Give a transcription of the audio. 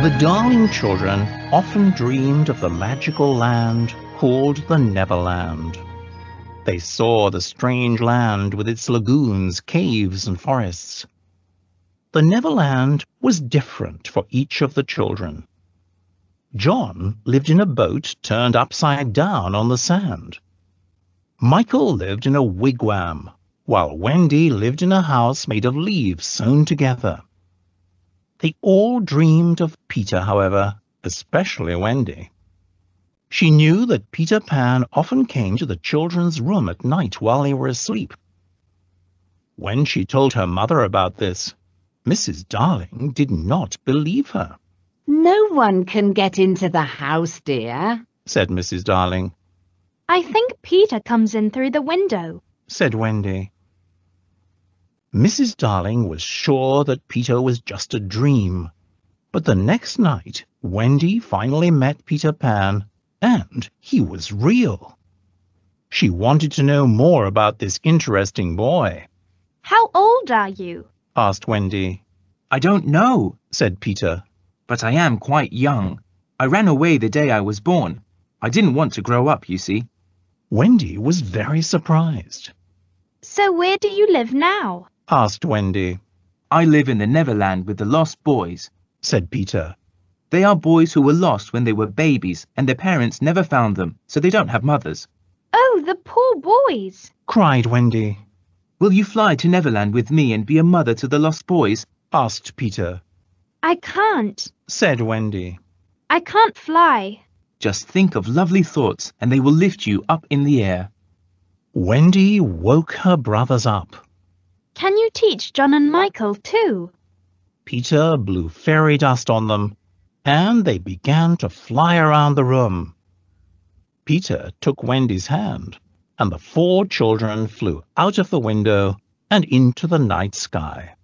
The Darling children often dreamed of the magical land called the Neverland. They saw the strange land with its lagoons, caves, and forests. The Neverland was different for each of the children. John lived in a boat turned upside down on the sand. Michael lived in a wigwam, while Wendy lived in a house made of leaves sewn together. They all dreamed of Peter, however, especially Wendy. She knew that Peter Pan often came to the children's room at night while they were asleep. When she told her mother about this, Mrs. Darling did not believe her. "No one can get into the house, dear," said Mrs. Darling. "I think Peter comes in through the window," said Wendy. Mrs. Darling was sure that Peter was just a dream, but the next night Wendy finally met Peter Pan, and he was real. She wanted to know more about this interesting boy. "How old are you?" asked Wendy. "I don't know," said Peter. "but I am quite young. I ran away the day I was born. I didn't want to grow up, you see." Wendy was very surprised. "So where do you live now?" asked Wendy. "I live in the Neverland with the lost boys," said Peter. "They are boys who were lost when they were babies and their parents never found them, so they don't have mothers." "Oh, the poor boys!" cried Wendy. "Will you fly to Neverland with me and be a mother to the lost boys?" asked Peter. "I can't," said Wendy. "I can't fly." "Just think of lovely thoughts and they will lift you up in the air." Wendy woke her brothers up. "Can you teach John and Michael too?" Peter blew fairy dust on them, and they began to fly around the room. Peter took Wendy's hand, and the 4 children flew out of the window and into the night sky.